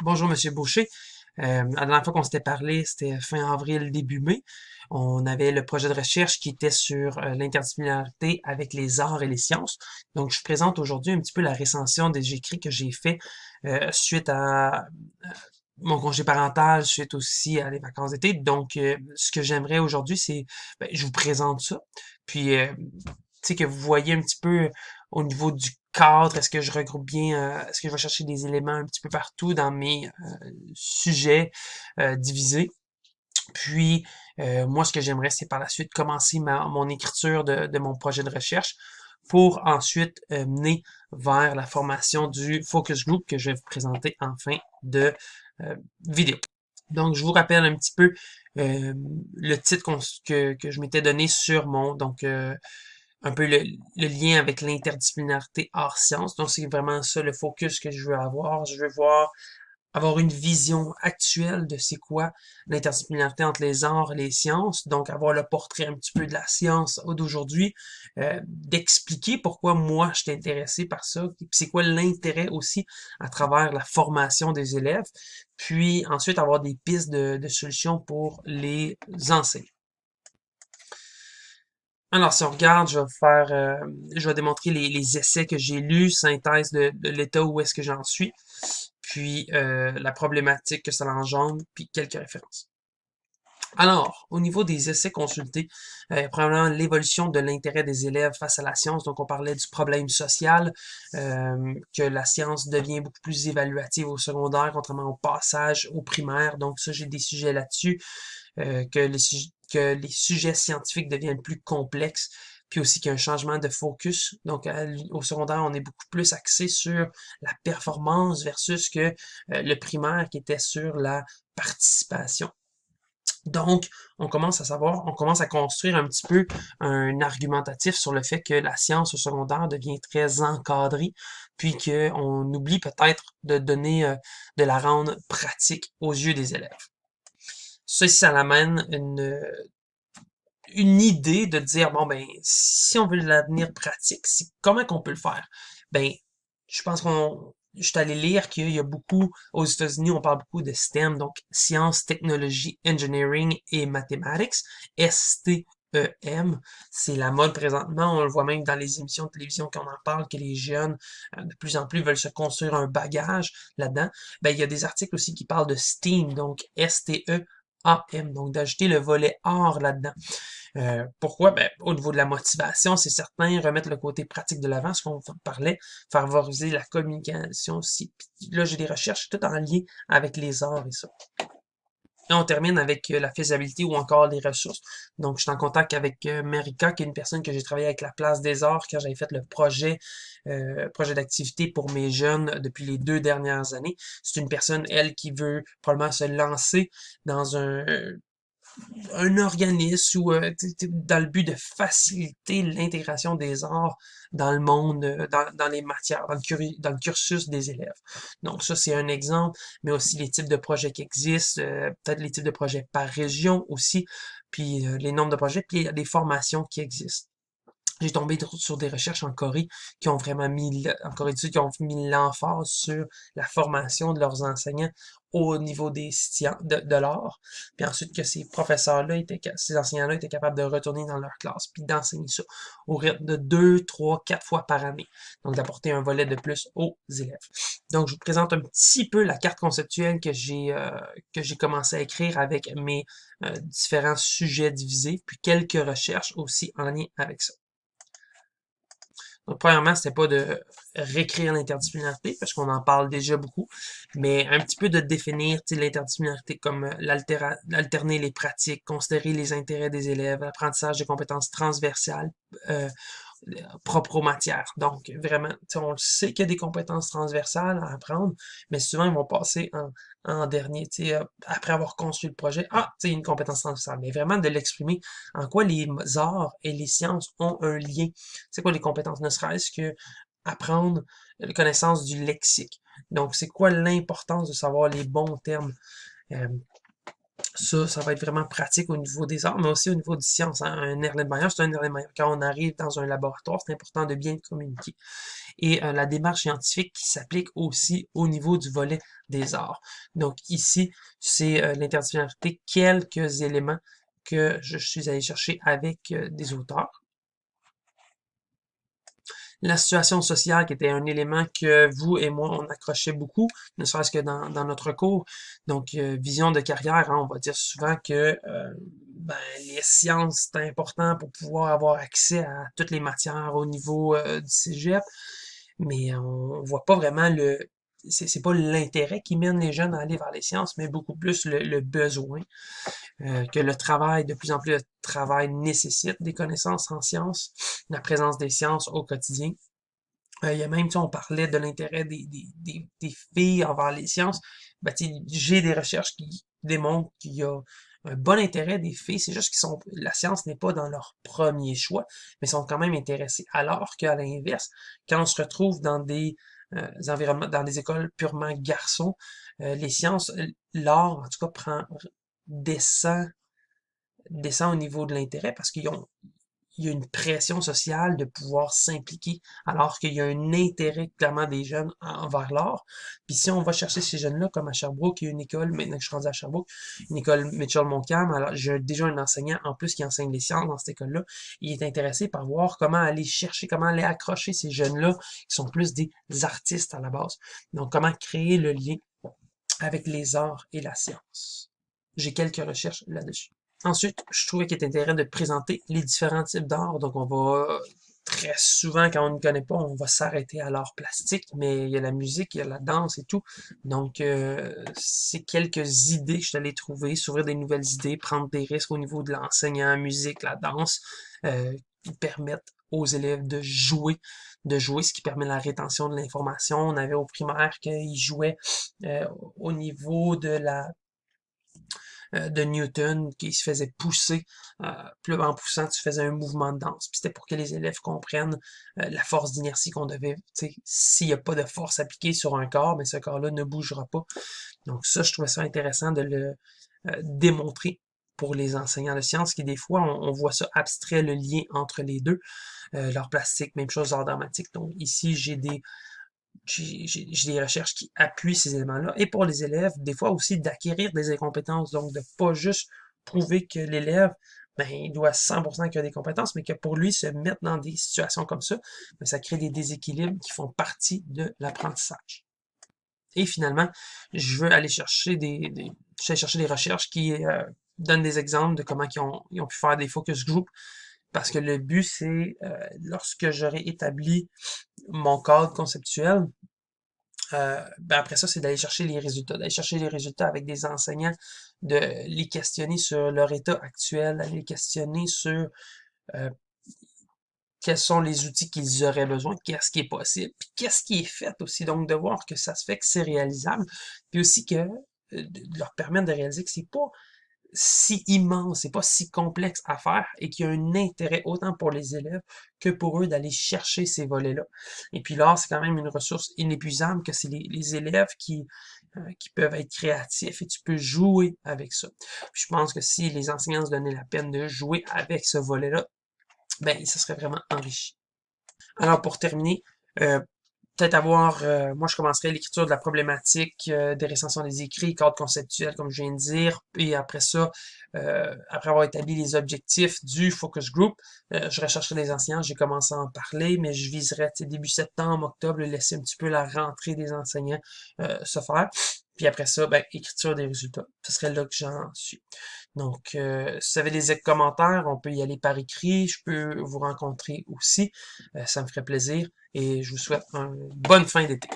Bonjour, Monsieur Boucher. La dernière fois qu'on s'était parlé, c'était fin avril, début mai. On avait le projet de recherche qui était sur l'interdisciplinarité avec les arts et les sciences. Donc, je présente aujourd'hui un petit peu la recension des écrits que j'ai fait suite à mon congé parental, suite aussi à les vacances d'été. Donc, ce que j'aimerais aujourd'hui, c'est, je vous présente ça. Puis, tu sais, que vous voyez un petit peu au niveau du cadre, est-ce que je regroupe bien, est-ce que je vais chercher des éléments un petit peu partout dans mes sujets divisés. Puis, moi, ce que j'aimerais, c'est par la suite commencer mon écriture de mon projet de recherche pour ensuite mener vers la formation du focus group que je vais vous présenter en fin de euh, vidéo. Donc, je vous rappelle un petit peu le titre que je m'étais donné sur un peu le lien avec l'interdisciplinarité hors sciences. Donc, c'est vraiment ça le focus que je veux avoir. Je veux avoir une vision actuelle de c'est quoi l'interdisciplinarité entre les arts et les sciences, donc avoir le portrait un petit peu de la science d'aujourd'hui, d'expliquer pourquoi moi je suis intéressé par ça, puis c'est quoi l'intérêt aussi à travers la formation des élèves, puis ensuite avoir des pistes de solutions pour les enseignants. Alors, si on regarde, je vais démontrer les essais que j'ai lus, synthèse de l'état où est-ce que j'en suis, puis la problématique que ça engendre, puis quelques références. Alors, au niveau des essais consultés, premièrement, l'évolution de l'intérêt des élèves face à la science. Donc, on parlait du problème social, que la science devient beaucoup plus évaluative au secondaire, contrairement au passage au primaire. Donc, ça, j'ai des sujets là-dessus, que les sujets scientifiques deviennent plus complexes, puis aussi qu'il y a un changement de focus. Donc, au secondaire, on est beaucoup plus axé sur la performance versus que le primaire qui était sur la participation. Donc, on commence à construire un petit peu un argumentatif sur le fait que la science au secondaire devient très encadrée, puis qu'on oublie peut-être de donner, de la rendre pratique aux yeux des élèves. Ça l'amène une idée de dire, bon, ben, si on veut l'avenir pratique, comment qu'on peut le faire? Ben, je pense je suis allé lire qu'il y a beaucoup, aux États-Unis, on parle beaucoup de STEM, donc sciences, technologie, engineering et mathematics, STEM. C'est la mode présentement, on le voit même dans les émissions de télévision quand on en parle, que les jeunes, de plus en plus, veulent se construire un bagage là-dedans. Ben, il y a des articles aussi qui parlent de STEAM, donc STEAM, donc d'ajouter le volet art là-dedans. Pourquoi? Ben, au niveau de la motivation, c'est certain, remettre le côté pratique de l'avant, ce qu'on parlait, favoriser la communication aussi. Puis là, j'ai des recherches tout en lien avec les arts et ça. Et on termine avec la faisabilité ou encore les ressources. Donc, je suis en contact avec Marika, qui est une personne que j'ai travaillé avec la Place des Arts quand j'avais fait le projet d'activité pour mes jeunes depuis les 2 dernières années. C'est une personne, elle, qui veut probablement se lancer dans un organisme ou dans le but de faciliter l'intégration des arts dans le monde, dans les matières, dans le cursus des élèves. Donc ça, c'est un exemple, mais aussi les types de projets qui existent, peut-être les types de projets par région aussi, puis les nombres de projets, puis il y a des formations qui existent. J'ai tombé sur des recherches en Corée qui ont vraiment en Corée du Sud, qui ont mis l'emphase sur la formation de leurs enseignants au niveau des sciences, de l'art. Puis ensuite que ces enseignants-là étaient capables de retourner dans leur classe puis d'enseigner ça au rythme de 2, 3, 4 fois par année. Donc d'apporter un volet de plus aux élèves. Donc je vous présente un petit peu la carte conceptuelle que j'ai commencé à écrire avec mes différents sujets divisés, puis quelques recherches aussi en lien avec ça. Donc, premièrement, c'était pas de réécrire l'interdisciplinarité, parce qu'on en parle déjà beaucoup, mais un petit peu de définir l'interdisciplinarité comme alterner les pratiques, considérer les intérêts des élèves, l'apprentissage de compétences transversales, euh, propre aux matières. Donc, vraiment, on le sait qu'il y a des compétences transversales à apprendre, mais souvent, ils vont passer en dernier, après avoir construit le projet. Ah, tu sais, une compétence transversale. Mais vraiment de l'exprimer en quoi les arts et les sciences ont un lien. C'est quoi les compétences? Ne serait-ce que apprendre la connaissance du lexique. Donc, c'est quoi l'importance de savoir les bons termes? Euh, Ça va être vraiment pratique au niveau des arts, mais aussi au niveau des sciences, hein. Un Erlenmeyer, c'est un Erlenmeyer. Quand on arrive dans un laboratoire, c'est important de bien communiquer. Et la démarche scientifique qui s'applique aussi au niveau du volet des arts. Donc ici, c'est l'interdisciplinarité, quelques éléments que je suis allé chercher avec des auteurs. La situation sociale qui était un élément que vous et moi, on accrochait beaucoup, ne serait-ce que dans notre cours. Donc, vision de carrière, hein, on va dire souvent que ben, les sciences, c'est important pour pouvoir avoir accès à toutes les matières au niveau du cégep, mais on voit pas vraiment c'est pas l'intérêt qui mène les jeunes à aller vers les sciences, mais beaucoup plus le besoin que le travail, de plus en plus le travail nécessite des connaissances en sciences, la présence des sciences au quotidien. Il y a même, tu sais, on parlait de l'intérêt des filles envers les sciences. Ben, tu sais, j'ai des recherches qui démontrent qu'il y a un bon intérêt des filles. C'est juste la science n'est pas dans leur premier choix, mais sont quand même intéressées. Alors qu'à l'inverse, quand on se retrouve dans des environnements, dans des écoles purement garçons, les sciences, l'art, en tout cas, descend, descend au niveau de l'intérêt parce il y a une pression sociale de pouvoir s'impliquer, alors qu'il y a un intérêt clairement des jeunes envers l'art. Puis si on va chercher ces jeunes-là, comme à Sherbrooke, il y a une école, maintenant que je suis rendu à Sherbrooke, une école Mitchell-Montcalm, alors j'ai déjà un enseignant en plus qui enseigne les sciences dans cette école-là. Il est intéressé par voir comment aller chercher, comment aller accrocher ces jeunes-là, qui sont plus des artistes à la base. Donc, comment créer le lien avec les arts et la science. J'ai quelques recherches là-dessus. Ensuite, je trouvais qu'il était intéressant de présenter les différents types d'art. Donc, on va très souvent, quand on ne connaît pas, on va s'arrêter à l'art plastique, mais il y a la musique, il y a la danse et tout. Donc, c'est quelques idées que je suis allé trouver, s'ouvrir des nouvelles idées, prendre des risques au niveau de l'enseignant, musique, la danse, qui permettent aux élèves de jouer, ce qui permet la rétention de l'information. On avait au primaire qu'ils jouaient au niveau de Newton, qui se faisait pousser. Puis en poussant, tu faisais un mouvement de danse. Puis c'était pour que les élèves comprennent la force d'inertie qu'on devait. Tu sais, s'il n'y a pas de force appliquée sur un corps, mais ce corps-là ne bougera pas. Donc ça, je trouvais ça intéressant de le démontrer pour les enseignants de sciences qui, des fois, on voit ça abstrait, le lien entre les deux. L'art plastique, même chose, l'art dramatique. Donc ici, j'ai des recherches qui appuient ces éléments-là. Et pour les élèves, des fois aussi d'acquérir des compétences, donc de pas juste prouver que l'élève, ben, il doit 100% qu'il a des compétences, mais que pour lui, se mettre dans des situations comme ça, ben, ça crée des déséquilibres qui font partie de l'apprentissage. Et finalement, je veux aller chercher je vais chercher des recherches qui donnent des exemples de comment ils ont pu faire des focus group, parce que le but, c'est, lorsque j'aurai établi mon cadre conceptuel, ben après ça, c'est d'aller chercher les résultats avec des enseignants, de les questionner sur leur état actuel, d'aller les questionner sur euh, quels sont les outils qu'ils auraient besoin, qu'est-ce qui est possible, puis qu'est-ce qui est fait aussi. Donc, de voir que ça se fait, que c'est réalisable, puis aussi que de leur permettre de réaliser que c'est pas si immense, c'est pas si complexe à faire et qu'il y a un intérêt autant pour les élèves que pour eux d'aller chercher ces volets-là. Et puis là, c'est quand même une ressource inépuisable que c'est les élèves qui peuvent être créatifs et tu peux jouer avec ça. Puis je pense que si les enseignants se donnaient la peine de jouer avec ce volet-là, ben, ça serait vraiment enrichi. Alors pour terminer, euh, peut-être moi je commencerai l'écriture de la problématique, des recensions des écrits, cadre conceptuel comme je viens de dire, et après ça, après avoir établi les objectifs du focus group, je rechercherai des enseignants, j'ai commencé à en parler, mais je viserai début septembre, octobre, laisser un petit peu la rentrée des enseignants se faire. Puis après ça, ben, écriture des résultats. Ce serait là que j'en suis. Donc, si vous avez des commentaires, on peut y aller par écrit. Je peux vous rencontrer aussi. Ça me ferait plaisir et je vous souhaite une bonne fin d'été.